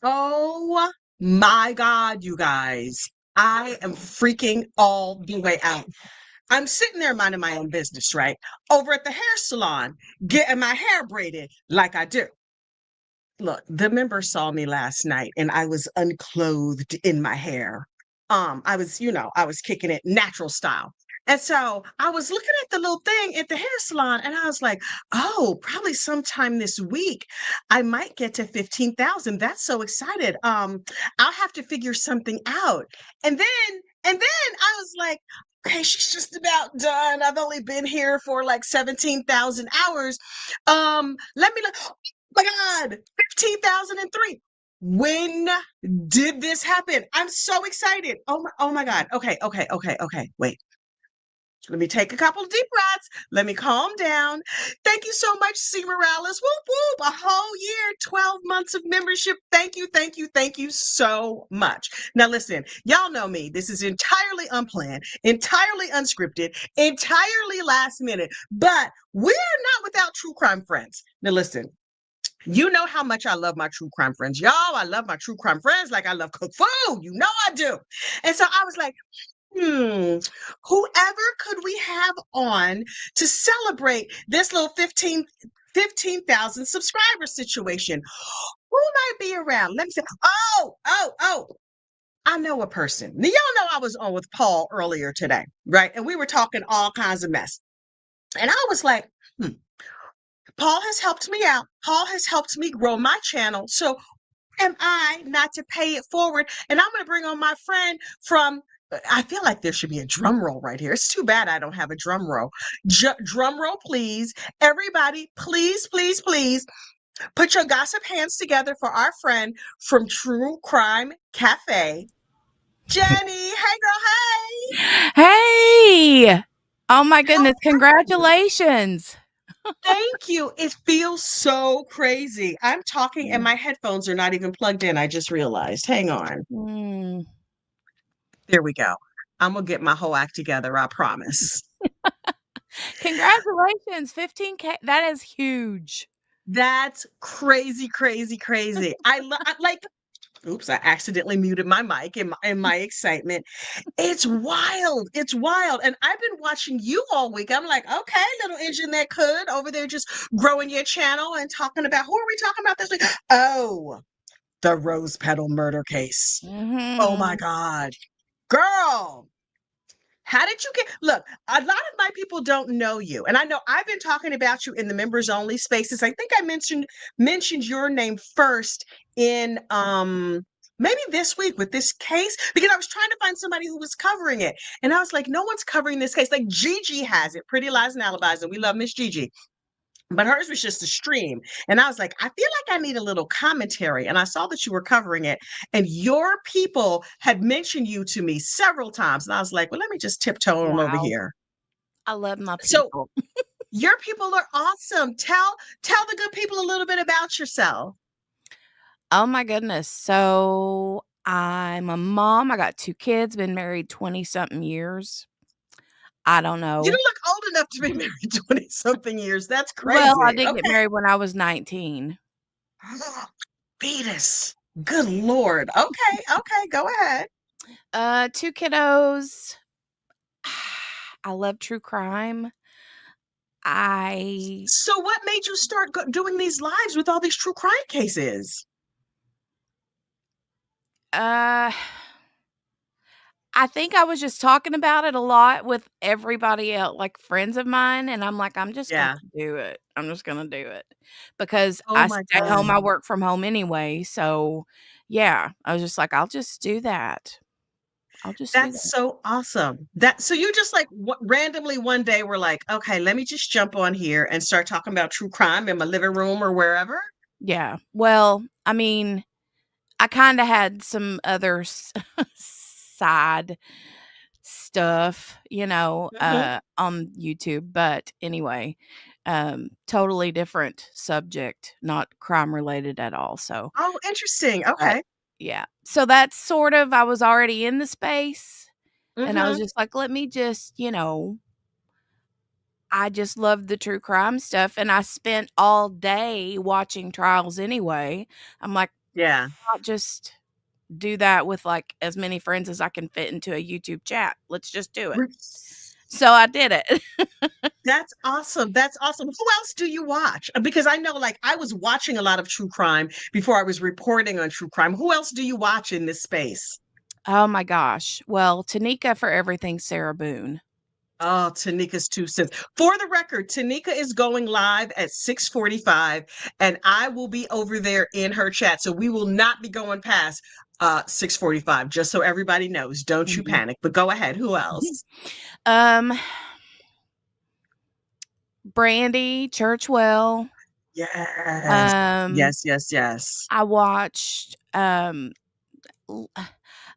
Oh my God, you guys. I am freaking all the way out. I'm sitting there minding my own business, right? Over at the hair salon, getting my hair braided like I do. Look, the member saw me last night and I was unclothed in my hair. I was kicking it natural style. And so I was looking at the little thing at the hair salon and I was like, oh, probably sometime this week I might get to 15,000. That's so excited. I'll have to figure something out. And then I was like, okay, she's just about done. I've only been here for like 17,000 hours. Let me look. My God, 15,003. When did this happen? I'm so excited. Oh my God. Okay. Wait. Let me take a couple of deep breaths. Let me calm down. Thank you so much, C. Morales. Whoop, whoop. A whole year, 12 months of membership. Thank you so much. Now, listen, y'all know me. This is entirely unplanned, entirely unscripted, entirely last minute, but we're not without true crime friends. Now, listen, you know how much I love my true crime friends. Y'all, I love my true crime friends like I love cook food. You know I do. And so I was like, whoever could we have on to celebrate this little 15,000 subscriber situation? Who might be around? Let me say, oh, I know a person. Now, y'all know I was on with Paul earlier today, right? And we were talking all kinds of mess. And I was like, hmm, Paul has helped me out. Paul has helped me grow my channel. So am I not to pay it forward? And I'm going to bring on my friend from, I feel like there should be a drum roll right here. It's too bad I don't have a drum roll. Drum roll, please. Everybody, please put your gossip hands together for our friend from True Crime Cafe, Jenny. Hey, girl, hey. Hey! Oh my How goodness, are you? congratulations. Thank you. It feels so crazy. I'm talking and my headphones are not even plugged in. I just realized. Hang on. Mm. There we go. I'm gonna get my whole act together, I promise. Congratulations, 15K. That is huge. That's crazy. Like, oops, I accidentally muted my mic in my excitement. It's wild. It's wild. And I've been watching you all week. I'm like, okay, little engine that could over there just growing your channel and talking about who are we talking about this week? Oh, the rose petal murder case. Oh my Mhm. God. Girl, how did you get? Look, a lot of my people don't know you, and I know I've been talking about you in the members only spaces. I think I mentioned your name first in maybe this week with this case because I was trying to find somebody who was covering it, and I was like, no one's covering this case. Like Gigi has it, Pretty Lies and Alibis, and we love Miss Gigi. But hers was just a stream. And I was like, I feel like I need a little commentary. And I saw that you were covering it. And your people had mentioned you to me several times. And I was like, well, let me just tiptoe on over Wow. here. I love my So people. your people are awesome. Tell the good people a little bit about yourself. Oh my goodness. So I'm a mom. I got 2 kids, been married 20 something years. I don't You know. don't look old enough to be married 20 something years. That's Well, I crazy. did get Okay. married when I was 19. Fetus. Good Lord. Okay. Go ahead. 2 kiddos. I love true crime. I So what made you start doing these lives with all these true crime cases? uh I think I was just talking about it a lot with everybody else, like friends of mine, and I'm like, "I'm just gonna Yeah. do it. I'm just gonna do it." Because Oh I my stay home, God. I work from home anyway, so, yeah, I was just like, "I'll just do that. I'll just do That's that." so awesome. That so you just like randomly one day were like, okay, let me just jump on here and start talking about true crime in my living room or wherever. Yeah. Well, I mean, I kinda had some other side stuff, Mhm. on YouTube, but anyway, totally different subject, not crime related at all, so Oh, interesting. but Okay. yeah. So that's sort of I was already in the space, and I was Mhm. just like, "Let me just," I just love the true crime stuff, and I spent all day watching trials anyway. I'm like, Yeah. Not just do that with, like, as many friends as I can fit into a YouTube chat. Let's just do it. Re So I did it. That's awesome, that's awesome. Who else do you watch? Because I know, like, I was watching a lot of true crime before I was reporting on true crime. Who else do you watch in this space? Oh my gosh. Well, Tanika for everything, Sarah Boone. Oh, Tanika's 2 cents. For the record, Tanika is going live at 6:45, and I will be over there in her chat. So we will not be going past 6:45, just so everybody knows. Don't you Mhm. panic. But go ahead. Who else? Um, Brandy Churchwell. Yes. Um, Yes, yes, yes. I watched, l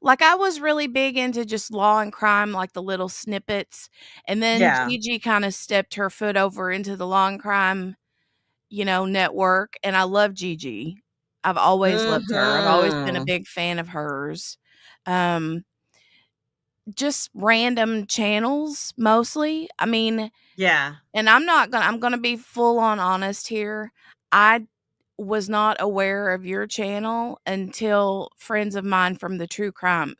like, I was really big into just law and crime, like the little snippets, and then Yeah. Gigi kinda stepped her foot over into the law and crime, network, and I love Gigi. I've always loved her. I've always been a Mhm. big fan of hers. Um, just random channels mostly. I mean, Yeah. and I'm gonna be full on honest here. I was not aware of your channel until friends of mine from the true crime,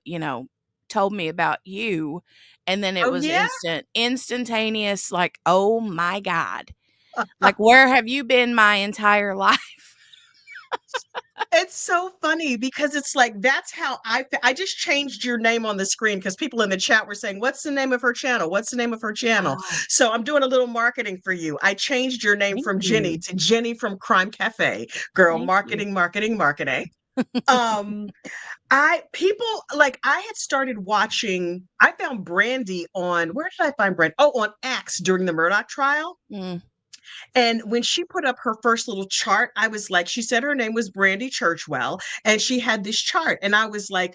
told me about you, and then it Oh, was yeah? instantaneous, like, "Oh my god." Like, "Where have you been my entire life?" It's so funny because it's like that's how I just changed your name on the screen because people in the chat were saying, "What's the name of her channel? What's the name of her channel?" Oh, So I'm doing a little marketing for you. I changed your name thank from Jenny you. to Jenny from Crime Cafe. Girl, Thank you. marketing, marketing, marketing. Um, I people like I had started watching. I found Brandy on where did I find Brandy? Oh, on X during the Murdoch trial. Mm, And when she put up her first little chart, I was like, she said her name was Brandy Churchwell, and she had this chart. And I was like,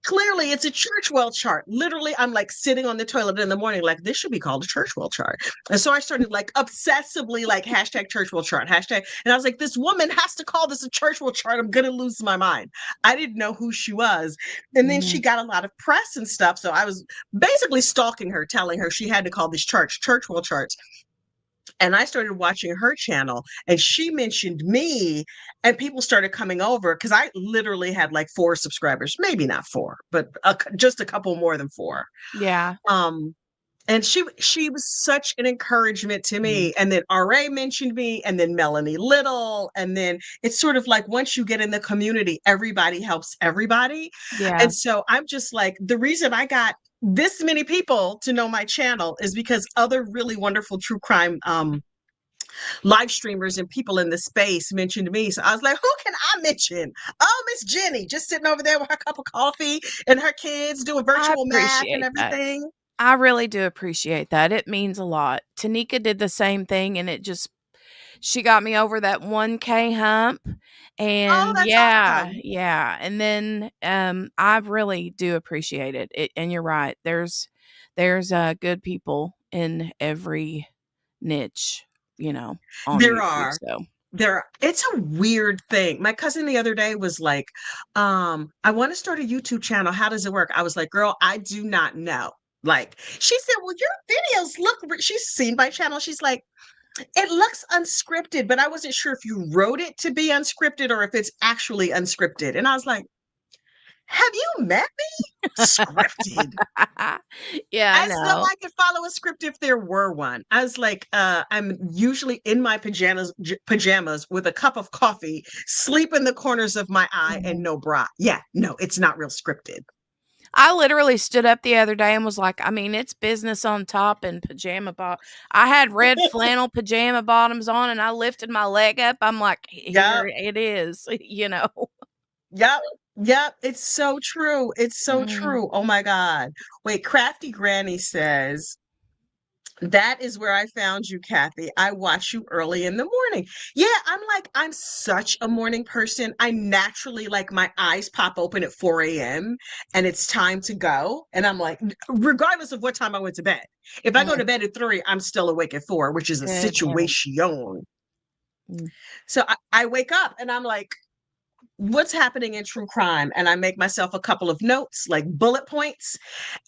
clearly it's a Churchwell chart. Literally, I'm like sitting on the toilet in the morning, like, this should be called a Churchwell chart. And so I started like obsessively like hashtag Churchwell chart, hashtag. And I was like, this woman has to call this a Churchwell chart. I'm going to lose my mind. I didn't know who she was. And then she mhm. got a lot of press and stuff. So I was basically stalking her, telling her she had to call these charts Churchwell charts. And I started watching her channel and she mentioned me and people started coming over because I literally had like 4 subscribers, maybe not 4, but just a couple more than 4. Yeah. Um, and she was such an encouragement to Mm. me. And then RA mentioned me, and then Melanie Little. And then it's sort of like once you get in the community, everybody helps everybody. Yeah. And so I'm just like, the reason I got this many people to know my channel is because other really wonderful true crime live streamers and people in the space mentioned me. So I was like, who can I mention? Oh, Miss Jenny, just sitting over there with her cup of coffee and her kids doing I virtual math and appreciate that. everything. I really do appreciate that. It means a lot. Tanika did the same thing, and she got me over that 1K hump, Oh, and that's yeah, awesome. yeah, and then, I really do appreciate it. And you're right. There's good people in every niche, on There YouTube, are. so It's a weird thing. My cousin the other day was like, I want to start a YouTube channel. How does it work? I was like, girl, I do not know. Like, she said, well, your videos look, she's seen my channel. She's like, it looks unscripted, but I wasn't sure if you wrote it to be unscripted or if it's actually unscripted. And I was like, have you met me? Scripted. Yeah, I As though know. I could follow a script if there were one. I was like, I'm usually in my pajamas with a cup of coffee, sleep in the corners of my eye, and Mhm. no bra. Yeah, no, it's not real scripted. I literally stood up the other day and was like, I mean, it's business on top and I had red flannel pajama bottoms on and I lifted my leg up. I'm like, here Yep, it is, you know. yep, yep. It's so true. It's so Mm, true. Oh my God. Wait, Crafty Granny says, that is where I found you, Kathy. I watch you early in the morning. Yeah, I'm such a morning person. I naturally like my eyes pop open at 4 a.m. and it's time to go. And I'm like, regardless of what time I went to bed. If I go mm, to bed at 3, I'm still awake at 4, which is a good heavens. situation. Mm, So I wake up and I'm like, what's happening in true crime? And I make myself a couple of notes, like bullet points,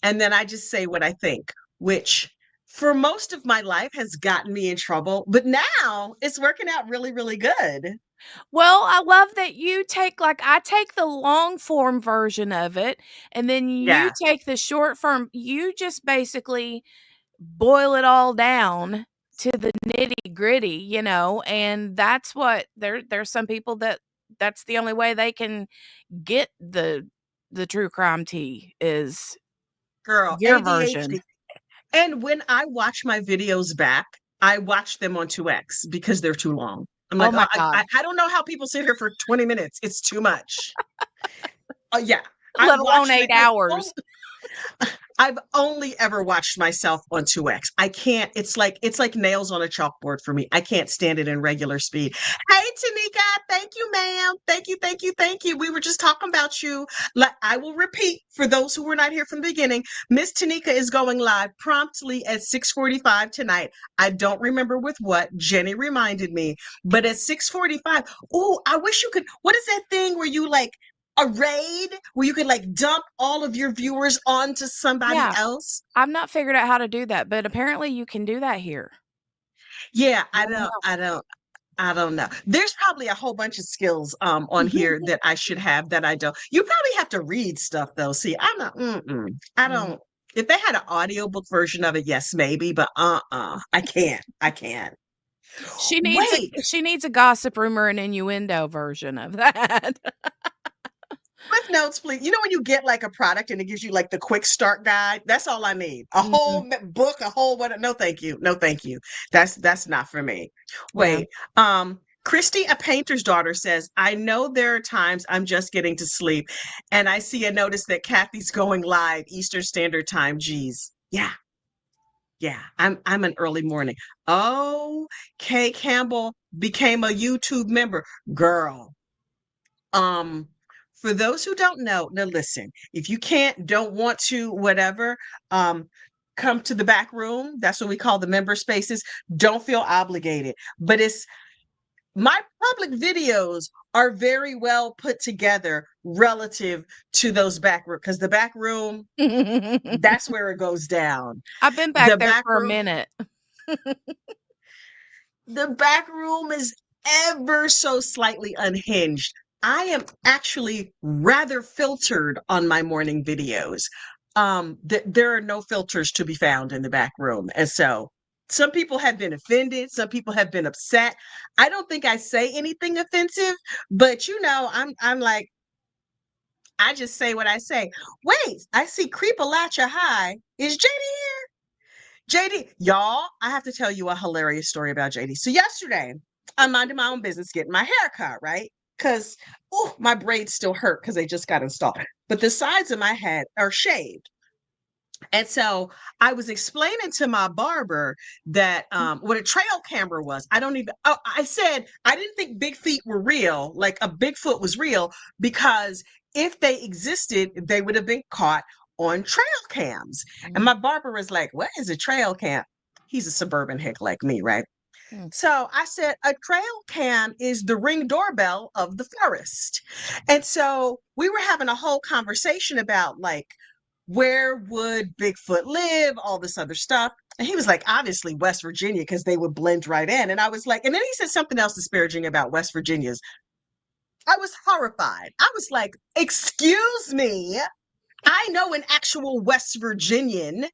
and then I just say what I think, which for most of my life has gotten me in trouble, but now it's working out really, really good. Well, I love that you take I take the long form version of it, and then you Yeah, take the short form. You just basically boil it all down to the nitty-gritty, and that's what there's some people that's the only way they can get the true crime tea is girl, your version. ADHD. And when I watch my videos back, I watch them on 2X because they're too long. I'm Oh like, oh, my god. I don't know how people sit here for 20 minutes. It's too much. Oh yeah, I've Let alone watched 8 it. hours. I've only ever watched myself on 2X. I can't, it's like nails on a chalkboard for me. I can't stand it in regular speed. Hey Tanika, thank you, ma'am. Thank you, thank you, thank you. We were just talking about you. I will repeat for those who were not here from the beginning. Miss Tanika is going live promptly at 6:45 tonight. I don't remember with what. Jenny reminded me, but at 6:45. Oh, I wish you could. What is that thing where you like a raid where you could like dump all of your viewers onto somebody Yeah, else? I've not figured out how to do that, but apparently you can do that here. Yeah, I don't know. I don't know. There's probably a whole bunch of skills on here that I should have that I don't. You probably have to read stuff though. See, I'm not I Mm. don't. If they had an audiobook version of it, yes, maybe, but I can't. I can't. Wait, She needs a gossip rumor and innuendo version of that. Cliff notes, please. You know when you get like a product and it gives you like the quick start guide? That's all I need. A whole Mhm. book, a whole what? No, thank you. No, thank you. That's not for me. Yeah. Wait. Christy, a painter's daughter, says, I know there are times I'm just getting to sleep and I see a notice that Kathy's going live Eastern Standard Time. Geez. Yeah. Yeah. I'm an early morning. Oh, Kay Campbell became a YouTube member. Girl. Um, for those who don't know, now listen, if you don't want to, whatever, um, come to the back room. That's what we call the member spaces. Don't feel obligated. But it's my public videos are very well put together relative to those back room because the back room, that's where it goes down. I've been back The there back for a room, minute. the back room is ever so slightly unhinged. I am actually rather filtered on my morning videos. There are no filters to be found in the back room. And so some people have been offended, some people have been upset. I don't think I say anything offensive, but I'm like, I just say what I say. Wait, I see Creepalacha High. Is JD, y'all, I have to tell you a hilarious story about JD. So yesterday, I'm minding my own business, getting my hair cut, right? Because my braids still hurt because they just got installed. But the sides of my head are shaved. And so I was explaining to my barber that what a trail camera was. I said I didn't think big feet were real, like a Bigfoot was real, because if they existed, they would have been caught on trail cams. And Mm, my barber was like, what is a trail cam? He's a suburban hick like me, right? mm. So I said, a trail cam is the ring doorbell of the forest. And so we were having a whole conversation about like, where would Bigfoot live, all this other stuff. And he was like, obviously West Virginia, because they would blend right in. And I was like, and then he said something else disparaging about West Virginia's. I was horrified. I was like, excuse me. I know an actual West Virginian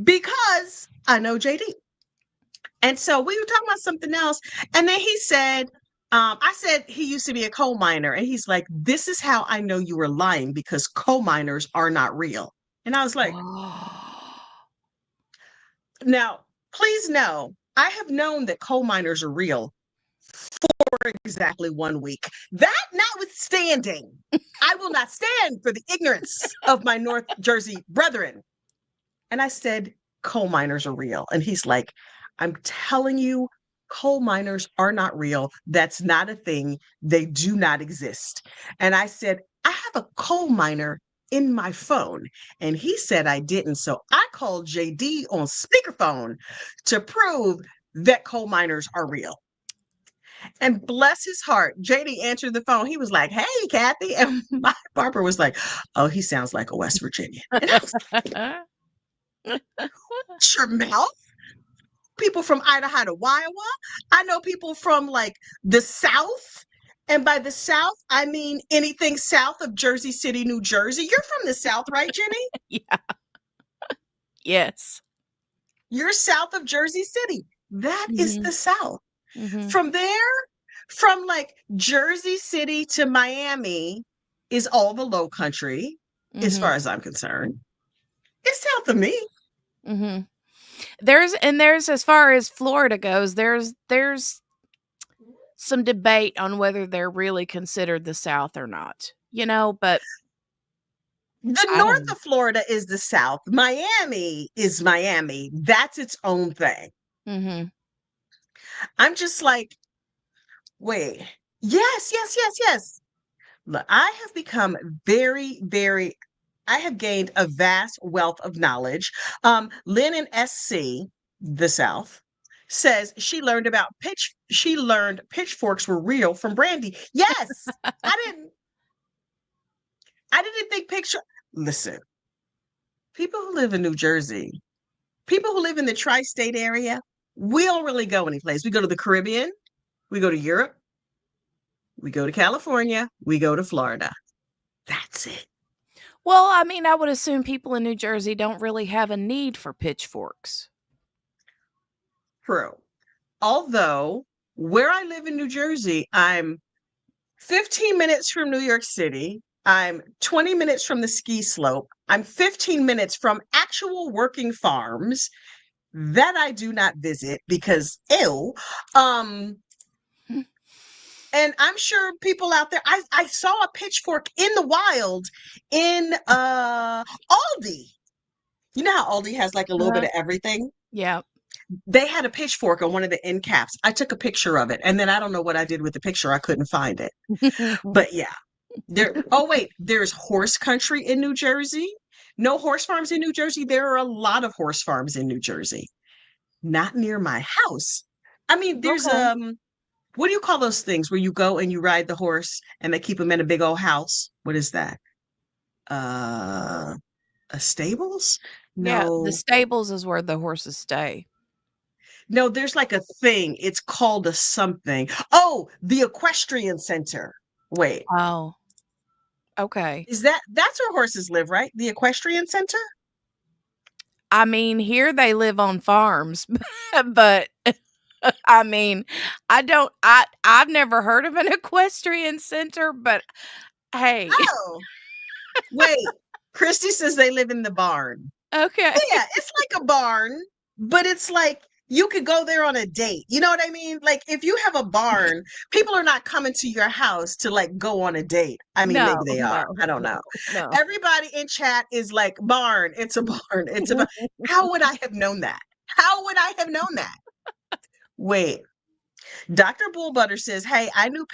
because I know JD. And so we were talking about something else. And then he said, I said he used to be a coal miner. And he's like, this is how I know you were lying because coal miners are not real. And I was like, now, please know, I have known that coal miners are real for exactly 1 week. That notwithstanding, I will not stand for the ignorance of my North Jersey brethren. And I said, coal miners are real. And he's like, I'm telling you, coal miners are not real. That's not a thing. They do not exist. And I said, I have a coal miner in my phone. And he said I didn't. So I called JD on speakerphone to prove that coal miners are real. And bless his heart, JD answered the phone. He was like, hey, Kathy. And my barber was like, oh, he sounds like a West Virginian. And I was like, shut your mouth. People from Idaho to Iowa. I know people from like the South And by the South, I mean anything south of Jersey City, New Jersey. You're from the South, right, Jenny? Yeah. Yes. You're south of Jersey City. That is Mhm. the South. Mhm. From there, from like Jersey City to Miami is all the low country, as Mhm. far as I'm concerned. It's south of me. Mhm. There's as far as Florida goes, there's some debate on whether they're really considered the South or not. But The I north don't. of Florida is the South. Miami is Miami. That's its own thing. Mhm. I'm just like, wait, yes, yes, yes, yes. Look, I have become very, very, I have gained a vast wealth of knowledge. Lynn in SC, the South, says she learned pitchforks were real from Brandy. Yes, I didn't, I didn't think picture. Listen, people who live in New Jersey, people who live in the tri-state area, we don't really go anyplace. We go to the Caribbean, we go to Europe, we go to California, we go to Florida. That's it. Well, I mean, I would assume people in New Jersey don't really have a need for pitchforks. True. Although where I live in New Jersey, I'm 15 minutes from New York City. I'm 20 minutes from the ski slope. I'm 15 minutes from actual working farms that I do not visit because ew. Um, and I'm sure people out there, I saw a pitchfork in the wild in Aldi. You know how Aldi has like a little bit Uh-huh. of everything? Yeah. They had a pitchfork on one of the end caps. I took a picture of it, and then I don't know what I did with the picture. I couldn't find it. But yeah, oh wait, there's horse country in New Jersey. No horse farms in New Jersey. There are a lot of horse farms in New Jersey. Not near my house. I mean, there's Okay. what do you call those things where you go and you ride the horse and they keep them in a big old house? What is that? Uh, a stables? Yeah, the No. stables is where the horses stay. No, there's like a thing. It's called a something. Oh, the equestrian center. Wait, Oh, okay. is that's where horses live, right? The equestrian center? I mean, here they live on farms, but I mean, I've never heard of an equestrian center, but hey, Oh, wait. Christy says they live in the barn. okay. Yeah, it's like a barn, but it's like you could go there on a date. You know what I mean? Like if you have a barn, people are not coming to your house to like go on a date. I mean, maybe No, they are. no, I don't no, know. no. Everybody in chat is like barn. It's a barn. It's a barn. How would I have known that? How would I have known that? Wait, Dr. Bullbutter says, "Hey, I knew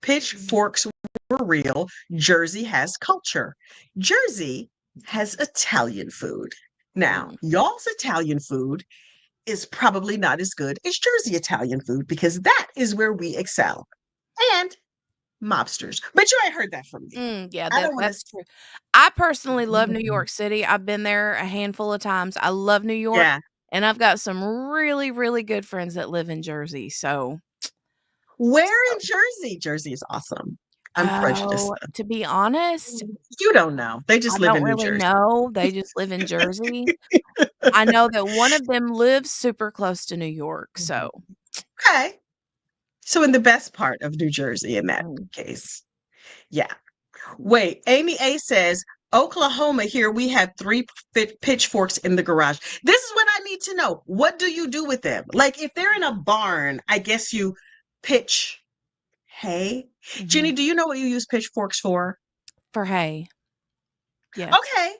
pitchforks were real. Jersey has culture. Jersey has Italian food. Now, Mm, y'all's Italian food is probably not as good as Jersey Italian food because that is where we excel. And mobsters. But you ain't heard that from me. yeah, I don't want to. that's true. I personally love New York City. I've been there a handful of times. I love New York, Yeah. and I've got some really, really good friends that live in Jersey. So, Where in Jersey? Jersey is awesome. I'm prejudiced oh, though. to be honest, You don't know. They I just live don't in New really Jersey. know. They just live in Jersey. I know that one of them lives super close to New York. So, Okay. So in the best part of New Jersey in that mm, case. Yeah. Wait, Amy A says, Oklahoma, here we have three pitchforks in the garage. This is what I need to know. What do you do with them? Like if they're in a barn, I guess you pitch hay. mhm. Jenny, do you know what you use pitchforks for? For hay. Yes. Okay.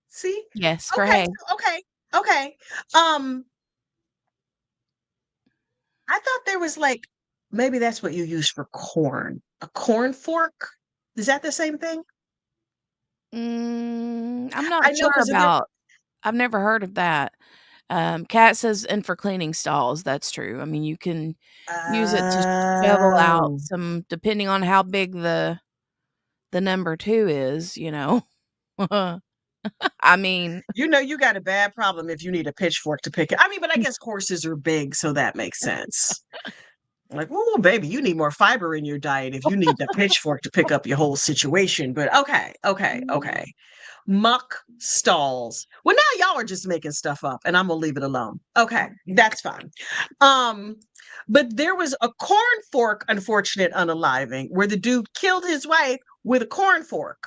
See? Yes, for Okay. hay. Okay. Okay. Um, I thought there was like maybe that's what you use for corn. A corn fork? Is that the same thing? I'm not I know sure because there. about I've never heard of that. Cat says, "And for cleaning stalls," that's true. I mean, you can use it to shovel out Oh. some depending on how big the number 2 is. I mean, You know you got a bad problem if you need a pitchfork to pick it. I mean, but I guess horses are big, so that makes sense. Like, oh, baby, you need more fiber in your diet if you need the pitchfork to pick up your whole situation. But okay, okay, okay. Muck stalls. Well, now y'all are just making stuff up, and I'm gonna leave it alone. Okay, that's fine. Um, but there was a corn fork, unfortunate unaliving, where the dude killed his wife with a corn fork.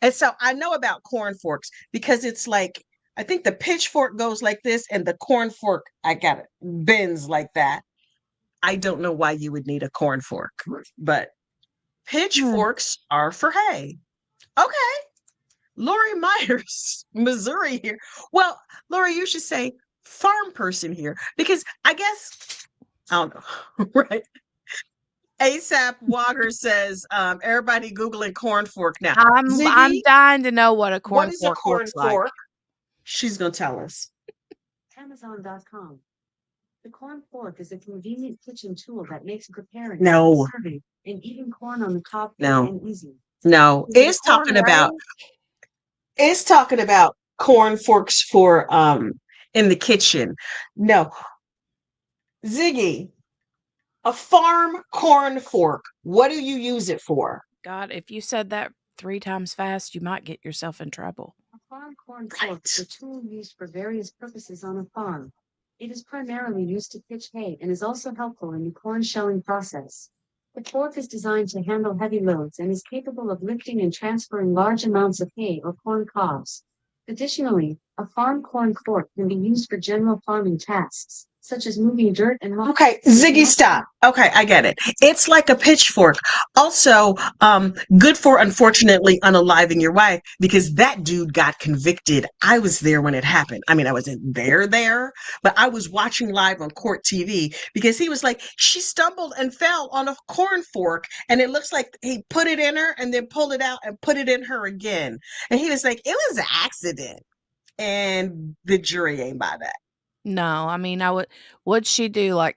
And so I know about corn forks because it's like I think the pitchfork goes like this, and the corn fork, I got it, bends like that. I don't know why you would need a corn fork, but Hmm. pitchforks are for hay. Okay. Lori Myers, Missouri here. Well, Lori, you should say farm person here because I guess I don't know, right? ASAP Walker says, everybody Googling corn fork now. I'm Ziggy, dying to know what a what corn is a fork corn looks like. fork? She's gonna tell us. Amazon.com. The corn fork is a convenient kitchen tool that makes preparing, No, serving, and eating corn on the cob quick no, and easy. no. Is it a corn ray? It's talking about corn forks for in the kitchen. No, Ziggy, a farm corn fork. What do you use it for? God, if you said that 3 times fast, you might get yourself in trouble. A farm corn fork is a tool used for various purposes on a farm. It is primarily used to pitch hay and is also helpful in the corn shelling process. The fork is designed to handle heavy loads and is capable of lifting and transferring large amounts of hay or corn cobs. Additionally, a farm corn fork can be used for general farming tasks, such as moving dirt and Okay, Ziggy, stop. Okay, I get it. It's like a pitchfork. Also, good for unfortunately unaliving your wife because that dude got convicted. I was there when it happened. I mean, I wasn't there, but I was watching live on court TV because he was like, she stumbled and fell on a corn fork, and it looks like he put it in her and then pulled it out and put it in her again. And he was like, it was an accident. And the jury ain't by that. No, I mean, what'd she do? Like,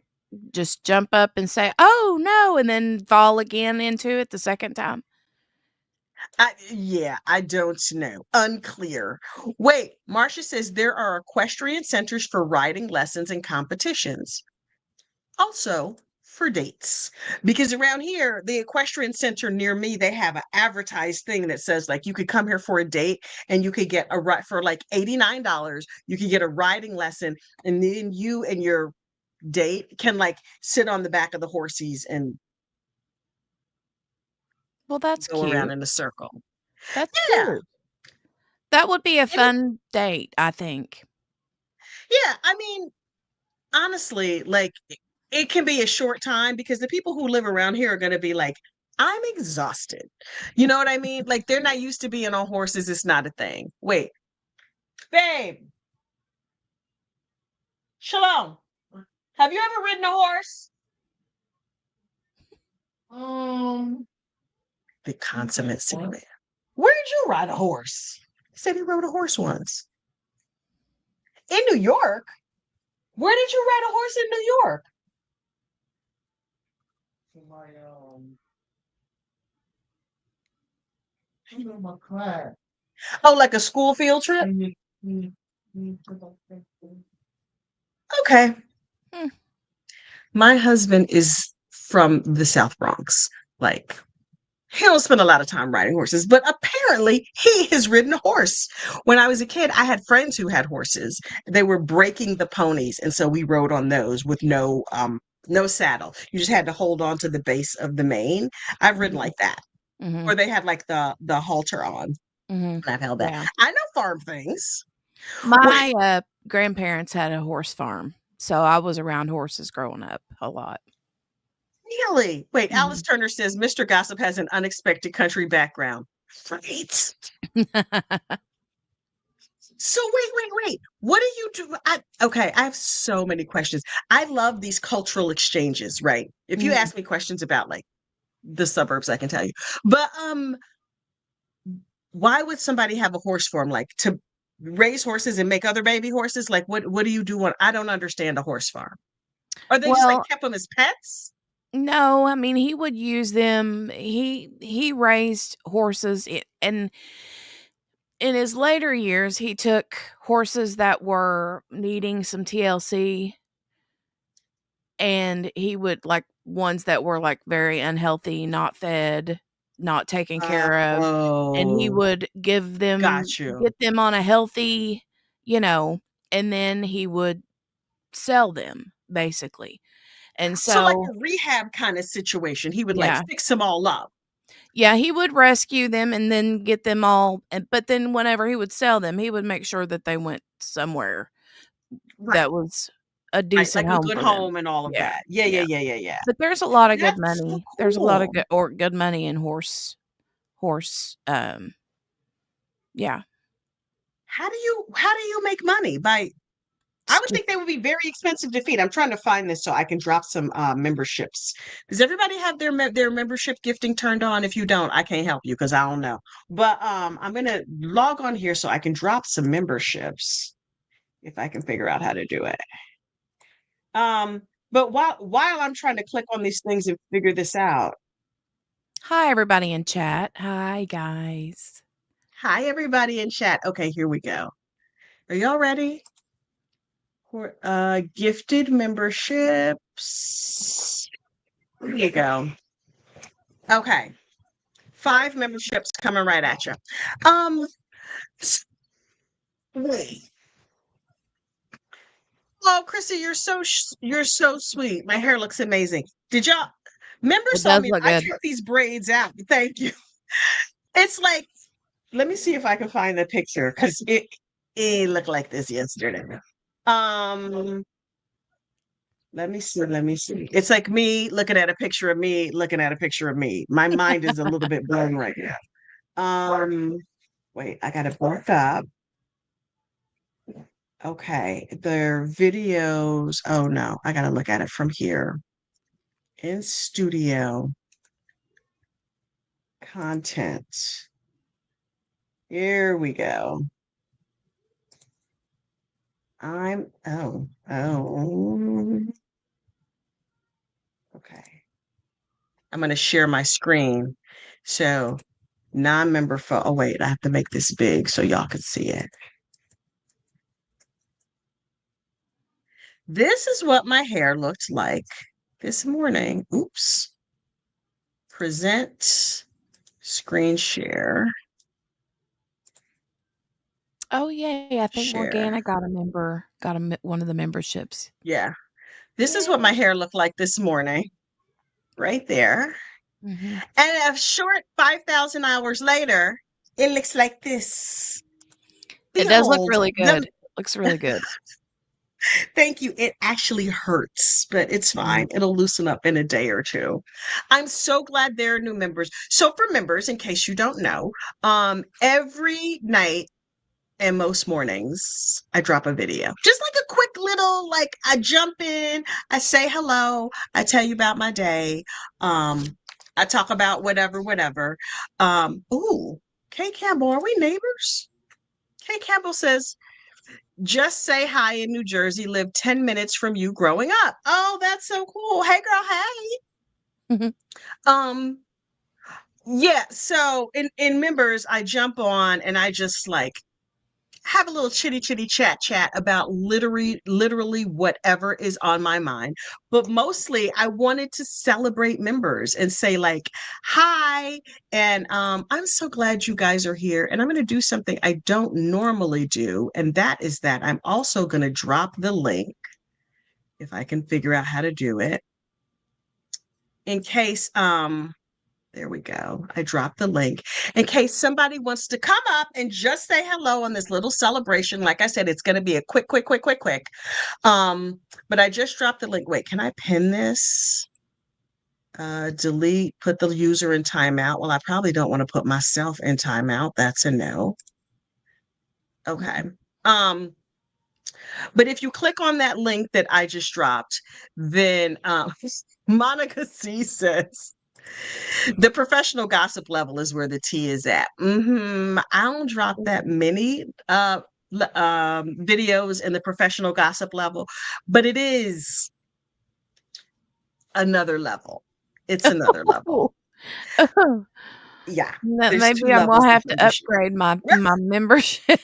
just jump up and say, "Oh, no," and then fall again into it the second time? Yeah, I don't know. Unclear. Wait, Marcia says there are equestrian centers for riding lessons and competitions. Also for dates. Because around here, the equestrian center near me, they have an advertised thing that says like you could come here for a date and you could get a ride for like $89. You could get a riding lesson, and then you and your date can like sit on the back of the horses and Well, that's go around cute. in a circle. That's Yeah. cute. That would be a And fun date, I think. yeah, I mean, honestly, like it can be a short time because the people who live around here are going to be like, I'm exhausted. You know what I mean? Like they're not used to being on horses. It's not a thing. Wait, babe, Shalom. Have you ever ridden a horse? The consummate city man. Where did you ride a horse? He said he rode a horse once. In New York? Where did you ride a horse in New York? Oh, like a school field trip? Okay. Hmm. My husband is from the South Bronx. Like, he don't spend a lot of time riding horses, but apparently he has ridden a horse. When I was a kid, I had friends who had horses. They were breaking the ponies, and so we rode on those with no saddle. You just had to hold on to the base of the mane. I've ridden like that. Mhm. Or they had like the halter on, Mhm. and I've held that. Yeah. I know farm things. Wait, My, grandparents had a horse farm, so I was around horses growing up a lot. really? Wait, Alice Mhm. Turner says Mr. Gossip has an unexpected country background. Right. So wait. What do you do? Okay, I have so many questions. I love these cultural exchanges, right? If you Mhm. ask me questions about like the suburbs, I can tell you. But why would somebody have a horse farm? Like to raise horses and make other baby horses? Like what do you do when I don't understand a horse farm? Are they just like Well, kept them as pets? no, I mean, he would use them. He raised horses, and in his later years, he took horses that were needing some TLC, and he would, like, ones that were, like, very unhealthy, not fed, not taken care of, and he Oh, would give them got you. get them on a healthy, you know, and then he would sell them, basically. And So like so a rehab kind of situation. He would like yeah. fix them all up. Yeah, he would rescue them and then get them all but then whenever he would sell them, he would make sure that they went somewhere Right. that was a Right. decent Like a home good for them. home and all of Yeah, that. Yeah, yeah, yeah. yeah, yeah, yeah. But there's a lot of good That's so money. There's a lot of cool. good money in horse, yeah. How do you make money? I would think they would be very expensive to feed. I'm trying to find this so I can drop some memberships. Does everybody have their membership gifting turned on? If you don't, I can't help you because I don't know. But I'm gonna log on here so I can drop some memberships if I can figure out how to do it. Um, but while I'm trying to click on these things and figure this out, Hi, everybody in chat. Hi, guys. hi everybody in chat. Okay, here we go. Are y'all ready? For gifted memberships. Here you go. Okay. 5 memberships coming right at you. Wait. Oh, Chrissy, you're so sweet. My hair looks amazing. Did y'all members It saw does me? look I good. took these braids out. Thank you. It's like, let me see if I can find the picture because it looked like this yesterday. Um, let me see. Let me see. It's like me looking at a picture of me, looking at a picture of me. My mind is a little bit blown right now. Wait, I gotta back up. Okay, their videos. Oh no, I gotta look at it from here. In studio content. Here we go. Oh. Okay. I'm gonna share my screen. So non-member for, oh wait, I have to make this big so y'all can see it. This is what my hair looked like this morning. Oops. Present screen share. Oh, yay, I think Share. Morgana got one of the memberships. Yeah. This is what my hair looked like this morning. Right there. Mhm. And a short 5,000 hours later, it looks like this. It does look Behold, really good. Looks really good. thank you. It actually hurts, but it's fine. Mhm. It'll loosen up in a day or two. I'm so glad there are new members. So for members, in case you don't know, every night and most mornings I drop a video. Just like a quick little, like I jump in, I say hello, I tell you about my day. I talk about whatever. Ooh, Kay Campbell, are we neighbors? Kay Campbell says, just say hi in New Jersey, live 10 minutes from you growing up. Oh, that's so cool. Hey girl, hey. Mhm. Um, yeah, so in members, I jump on and I just like have a little chitty chat about literally whatever is on my mind. But mostly I wanted to celebrate members and say like, hi, and I'm so glad you guys are here. And I'm going to do something I don't normally do. And that is that I'm also going to drop the link if I can figure out how to do it in case there we go. I dropped the link in case somebody wants to come up and just say hello on this little celebration. Like I said, it's going to be a quick. But I just dropped the link. Wait, can I pin this? Delete, put the user in timeout. Well, I probably don't want to put myself in timeout. That's a no. Okay. Um, but if you click on that link that I just dropped, then Monica C says, the professional gossip level is where the tea is at. I don't drop that many videos in the professional gossip level, but it is another level. It's another level. Oh. Yeah, there's two Maybe I'm levels gonna of have to membership. upgrade my membership.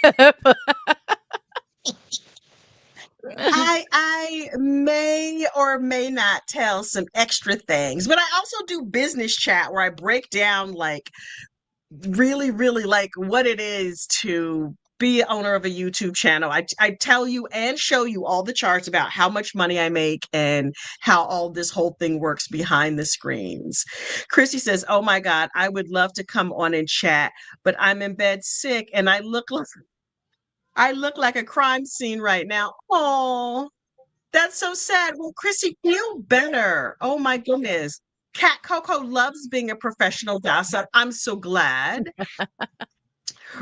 I may or may not tell some extra things, but I also do business chat where I break down like really, really like what it is to be owner of a YouTube channel. I tell you and show you all the charts about how much money I make and how all this whole thing works behind the screens. Chrissy says, "Oh my God, I would love to come on and chat, but I'm in bed sick and I look like a crime scene right now." Oh, that's so sad. Well, Chrissy, feel better. Oh my goodness. Cat Coco loves being a professional gossip. I'm so glad.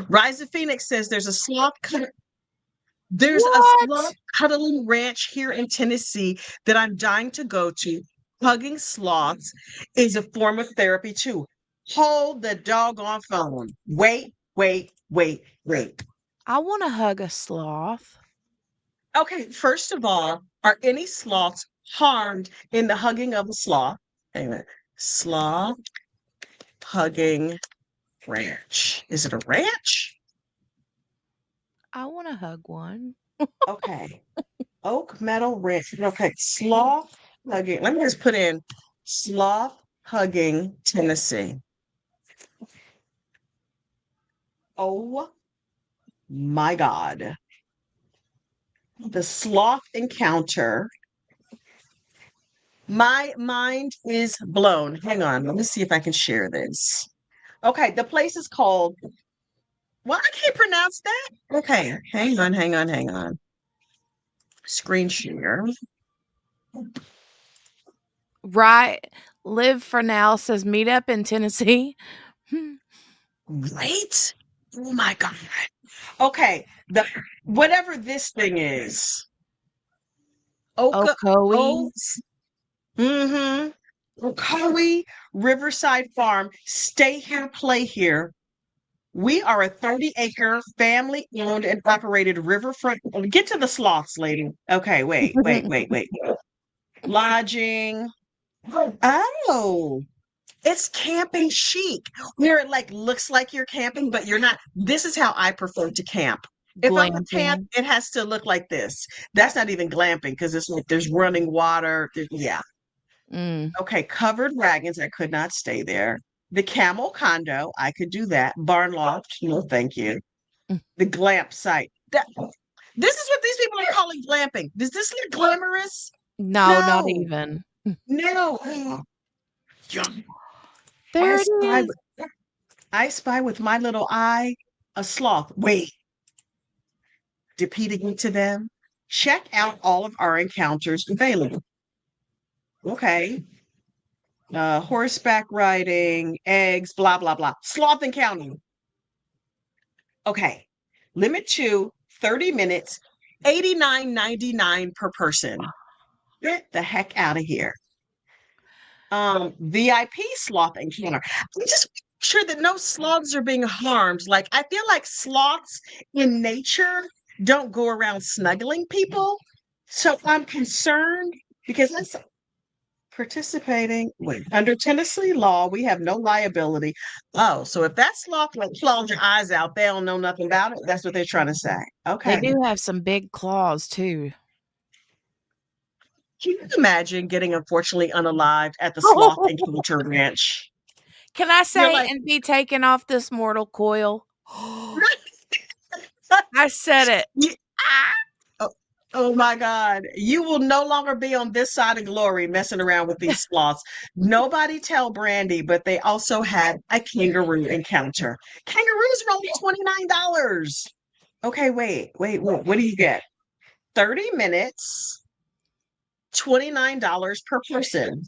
Rise of Phoenix says there's a sloth What? cuddling ranch here in Tennessee that I'm dying to go to. Hugging sloths is a form of therapy too. Hold the doggone phone. Wait, wait, wait, wait. I want to hug a sloth. Okay, first of all, are any sloths harmed in the hugging of a sloth? Hang on. Sloth hugging ranch. Is it a ranch? I want to hug one. Okay. Oak metal ranch. Okay. Sloth hugging. Let me just put in sloth hugging Tennessee. Oh my God. The sloth encounter. My mind is blown. Hang on. Let me see if I can share this. Okay. The place is called, well, I can't pronounce that. Okay. Hang on. Screen share. Right. Live for now says meet up in Tennessee. Right? Oh my God. Okay. The whatever this thing is. Oka Ocoee. Oats. Mm-hmm. Ocoee Riverside Farm. Stay here, play here. We are a 30-acre family-owned and operated riverfront. Get to the sloths, lady. Okay, wait. Lodging. Oh, it's camping chic, where it like looks like you're camping, but you're not. This is how I prefer to camp. If I'm gonna camp, Glamping. it has to look like this. That's not even glamping because it's like there's running water. Yeah. Mm. Okay, covered wagons. I could not stay there. The camel condo. I could do that. Barn loft. No, thank you. Mm. The glamp site. This is what these people are calling glamping. Does this look glamorous? No, not No, even. no. Yeah. I There it spy, is. I spy with my little eye a sloth. Wait, repeating to them. Check out all of our encounters available. Okay. Horseback riding, eggs, blah, blah, blah. Sloth encounter. Okay. Limit to 30 minutes, $89.99 per person. Get the heck out of here. VIP sloth encounter. I'm just sure that no sloths are being harmed. Like I feel like sloths in nature don't go around snuggling people. So I'm concerned because that's participating under Tennessee law, we have no liability. Oh, so if that sloth like clawed your eyes out, they don't know nothing about it. That's what they're trying to say. They Okay. do have some big claws too. Can you imagine getting unfortunately unalived at the sloth encounter ranch? Can I You're say like, and be taken off this mortal coil? I said it. you- oh, oh my God. You will no longer be on this side of glory messing around with these sloths. Nobody tell Brandy, but they also had a kangaroo encounter. Kangaroos are only $29. Okay, wait. What do you get? 30 minutes, $29 per person.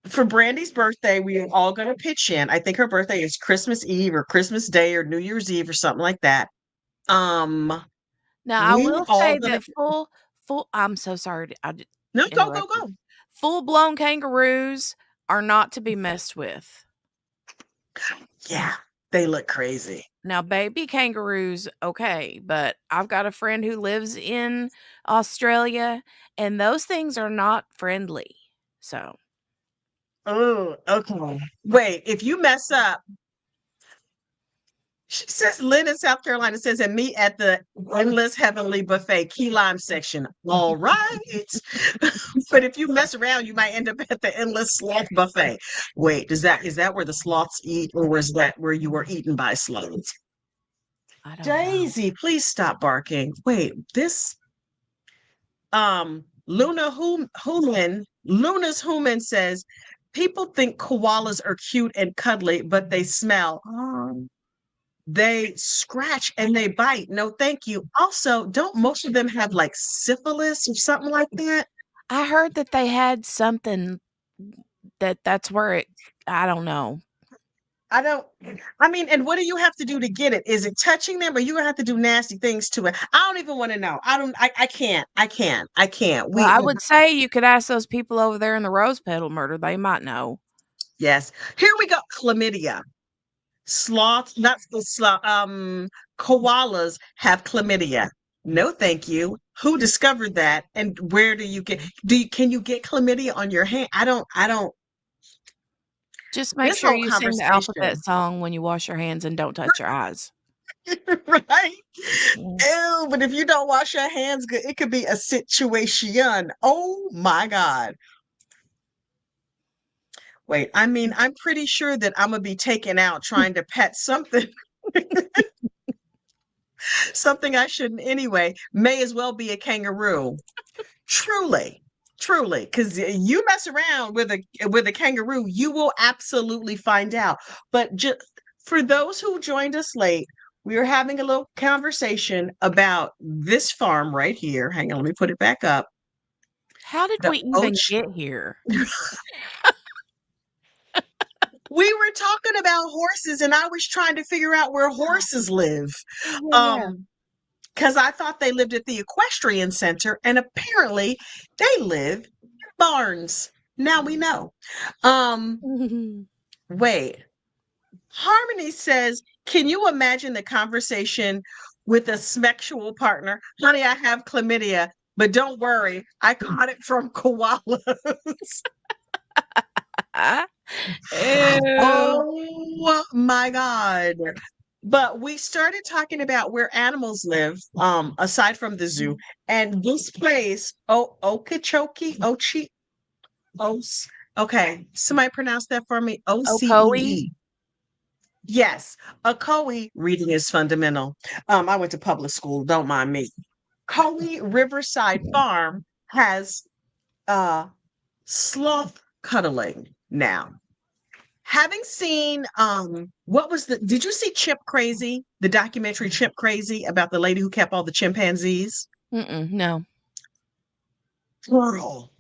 For Brandy's birthday, we are all going to pitch in. I think her birthday is Christmas Eve or Christmas Day or New Year's Eve or something like that. Um, Now, I we will all say gonna that full I'm so sorry to no interrupt you. go. Full-blown kangaroos are not to be messed with. Yeah, they look crazy. Now, baby kangaroos, okay, but I've got a friend who lives in Australia, and those things are not friendly. So, Oh, okay. Wait, if you mess up, She says Lynn in South Carolina says, and meet at the Endless Heavenly Buffet, Key Lime section. All right. But if you mess around, you might end up at the Endless Sloth Buffet. Wait, is that where the sloths eat, or was that where you were eaten by sloths? I don't know. Daisy, please stop barking. Wait, this Luna's Human says people think koalas are cute and cuddly, but they smell. They scratch and they bite. No, thank you. Also, don't most of them have like syphilis or something like that? I heard that they had something that's where it I don't know. I don't, I mean, and what do you have to do to get it? Is it touching them or you gonna have to do nasty things to it? I don't even want to know. I can't. I can't. Well, I would say you could ask those people over there in the Rose Petal murder. They might know. Yes. Here we go. Chlamydia. Sloths, not the sloth, koalas have chlamydia. No, thank you. Who discovered that? And where can you get chlamydia on your hand? I don't, Just make this sure whole you sing the alphabet conversation, song when you wash your hands and don't touch your eyes. right? Mm. Ew, but if you don't wash your hands good, it could be a situation. Oh my God. Wait, I mean, I'm pretty sure that I'm gonna be taken out trying to pet something, something I shouldn't anyway. May as well be a kangaroo. Truly, truly, because you mess around with a kangaroo, you will absolutely find out. But just for those who joined us late, we were having a little conversation about this farm right here. Hang on, let me put it back up. How did The we even Oach. get here? We were talking about horses, and I was trying to figure out where horses live. Yeah. Because I thought they lived at the equestrian center, and apparently they live in barns. Now we know. Um, Wait. Harmony says, can you imagine the conversation with a sexual partner? Honey, I have chlamydia, but don't worry, I caught it from koalas. Ew. Oh my God. But we started talking about where animals live, aside from the zoo. And this place, Okeechobee, Os. Okay, somebody pronounce that for me. Ocoee? OCEE. Yes, Ocoee, reading is fundamental. I went to public school, don't mind me. Coe Riverside Farm has sloth cuddling now. Having seen did you see Chip Crazy, the documentary Chip Crazy about the lady who kept all the chimpanzees? No. Girl.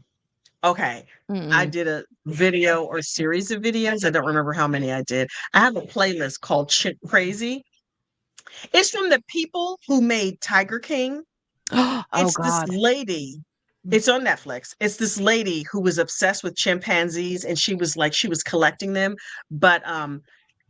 Okay. I Mm-mm. did a video or series of videos. I don't remember how many I did. I have a playlist called Chip Crazy. It's from the people who made Tiger King. Oh It's this God. lady. It's on Netflix. It's this lady who was obsessed with chimpanzees, and she was collecting them, but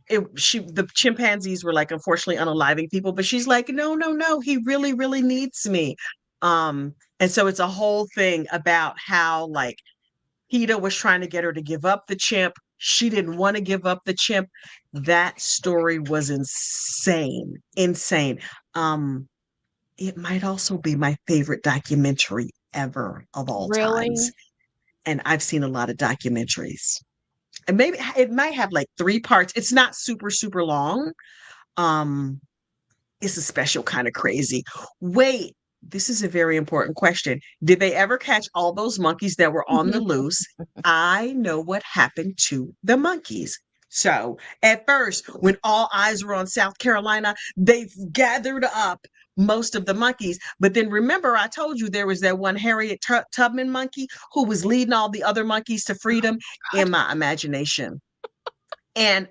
the chimpanzees were like unfortunately unaliving people, but she's like, no, no, no, he really, really needs me. And so it's a whole thing about how like PETA was trying to get her to give up the chimp. She didn't want to give up the chimp. That story was insane, insane. Um, it might also be my favorite documentary ever of all times. Really? And I've seen a lot of documentaries. And maybe it might have like 3 parts. It's not super, super long. Um, it's a special kind of crazy. Wait, this is a very important question. Did they ever catch all those monkeys that were on the loose? I know what happened to the monkeys. So at first, when all eyes were on South Carolina, they gathered up most of the monkeys. But then remember, I told you there was that one Harriet Tubman monkey who was leading all the other monkeys to freedom in my imagination. And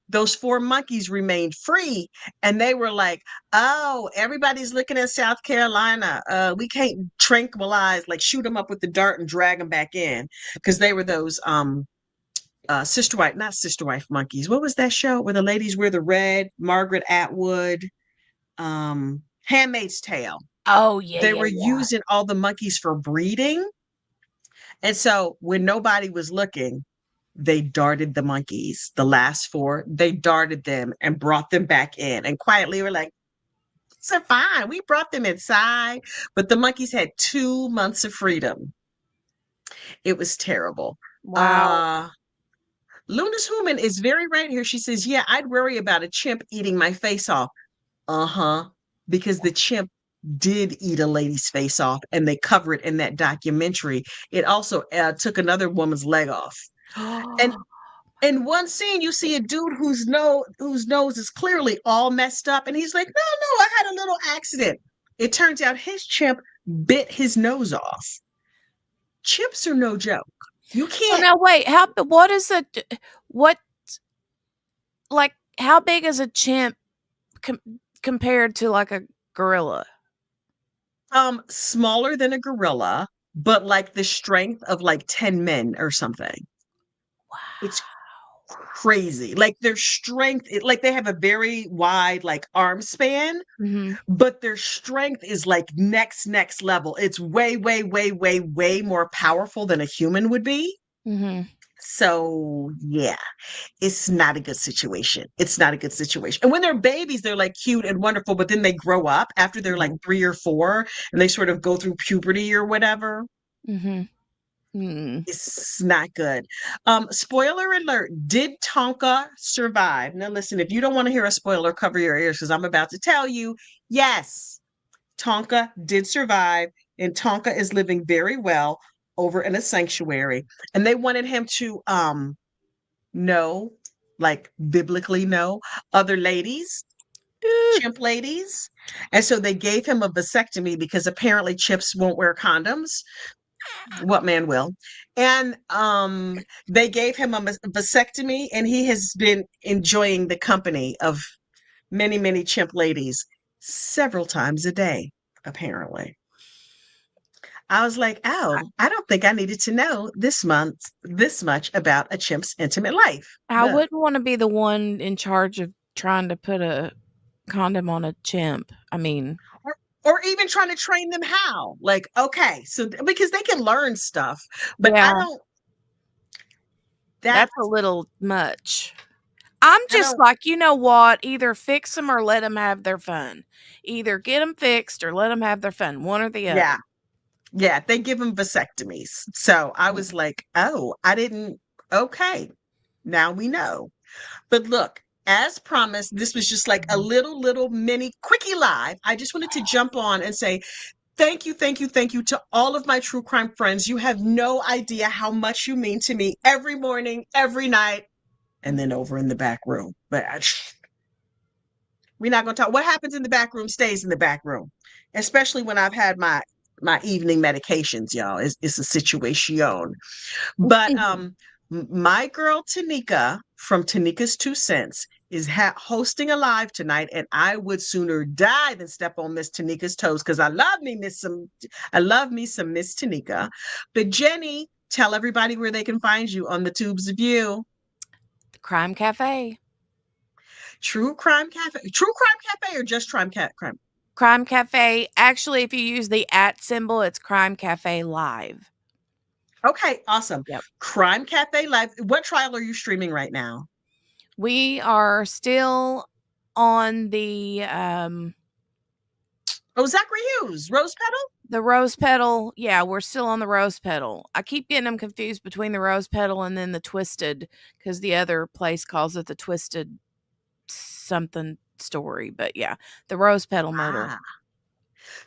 those 4 monkeys remained free, and they were like, oh, everybody's looking at South Carolina, we can't tranquilize, like shoot them up with the dart and drag them back in, because they were those not sister wife monkeys. What was that show where the ladies wear the red? Margaret Atwood, Handmaid's Tale. Oh yeah, They yeah, were yeah. using all the monkeys for breeding, and so when nobody was looking, They darted the monkeys, the last four, they darted them and brought them back in. And quietly were like, "These are fine. We brought them inside." But the monkeys had 2 months of freedom. It was terrible. Wow. Uh Luna's Human is very right here. She says, "Yeah, I'd worry about a chimp eating my face off." Uh-huh. Because the chimp did eat a lady's face off and they cover it in that documentary. It also took another woman's leg off. And in one scene, you see a dude whose nose is clearly all messed up, and he's like, "No, no, I had a little accident." It turns out his chimp bit his nose off. Chimps are no joke. You So can't. now wait, what is a what like how big is a chimp compared to like a gorilla? Smaller than a gorilla, but like the strength of like 10 men or something. It's crazy. Like their strength, like they have a very wide like arm span, Mhm. but their strength is like next level. It's way, way, way, way, way more powerful than a human would be. Mhm. So yeah, it's not a good situation. It's not a good situation. And when they're babies, they're like cute and wonderful, but then they grow up after they're like 3 or 4 and they sort of go through puberty or whatever. Mhm. Mm. It's not good. Spoiler alert, did Tonka survive? Now listen, if you don't want to hear a spoiler, cover your ears because I'm about to tell you, yes, Tonka did survive, and Tonka is living very well over in a sanctuary. And they wanted him to know, like biblically know, other ladies, chimp ladies. And so they gave him a vasectomy because apparently chimps won't wear condoms. What man will? And they gave him a vasectomy, and he has been enjoying the company of many, many chimp ladies several times a day, apparently. I was like, oh, I don't think I needed to know this much about a chimp's intimate life. I But wouldn't wanna be the one in charge of trying to put a condom on a chimp. I mean, or even trying to train them how. Like, okay, so because they can learn stuff, but yeah, I don't that that's a little much. I'm I just don't like, you know what? Either fix them or let them have their fun. Either get them fixed or let them have their fun, one or the other. yeah. Yeah, they give them vasectomies. So I Mm. was like, oh, I didn't okay. Now we know. But look, as promised, this was just like a little mini quickie live. I just wanted to jump on and say thank you, thank you, thank you to all of my true crime friends. You have no idea how much you mean to me every morning, every night, and then over in the back room. But we're not going to talk. What happens in the back room stays in the back room, especially when I've had my evening medications, y'all. It's a situation. But my girl Tanika from Tanika's Two Cents is hosting a live tonight, and I would sooner die than step on Miss Tanika's toes because I love me some Miss Tanika. But Jenny, tell everybody where they can find you on the tubes of you. The Crime Cafe. True Crime Cafe, True Crime Cafe, or just Crime? Crime Cafe. Actually, if you use the @ symbol, it's Crime Cafe Live. Okay, awesome. Yep. Crime Cafe Live. What trial are you streaming right now? We are still on Oh, Zachary Hughes, Rose Petal? the rose petal. Yeah, we're still on the rose petal. I keep getting them confused between the rose petal and then the twisted because the other place calls it the twisted something story. But yeah, the rose petal murder. Ah,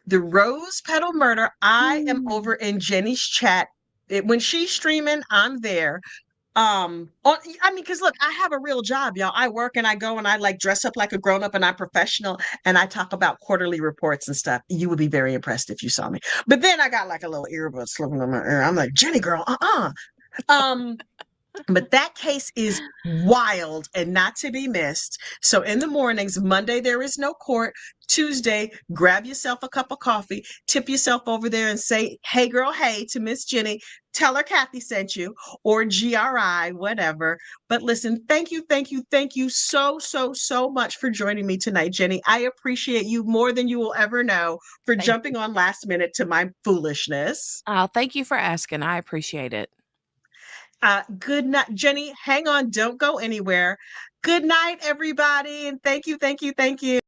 the Rose Petal Murder. I am Mm. over in Jenny's chat. When she's streaming, I'm there. I mean, because look, I have a real job, y'all. I work and I go and I like dress up like a grown up and I'm professional and I talk about quarterly reports and stuff. You would be very impressed if you saw me. But then I got like a little earbud slipping in my ear. I'm like, Jenny girl, Um, but that case is wild and not to be missed. So in the mornings, Monday, there is no court. Tuesday, grab yourself a cup of coffee, tip yourself over there and say, hey, girl, hey, to Miss Jenny. Tell her Kathy sent you or GRI, whatever. But listen, thank you so much for joining me tonight, Jenny. I appreciate you more than you will ever know for Thank jumping you. on last minute to my foolishness. Oh, thank you for asking. I appreciate it. Good night, Jenny. Hang on, don't go anywhere. Good night, everybody, and thank you, thank you, thank you.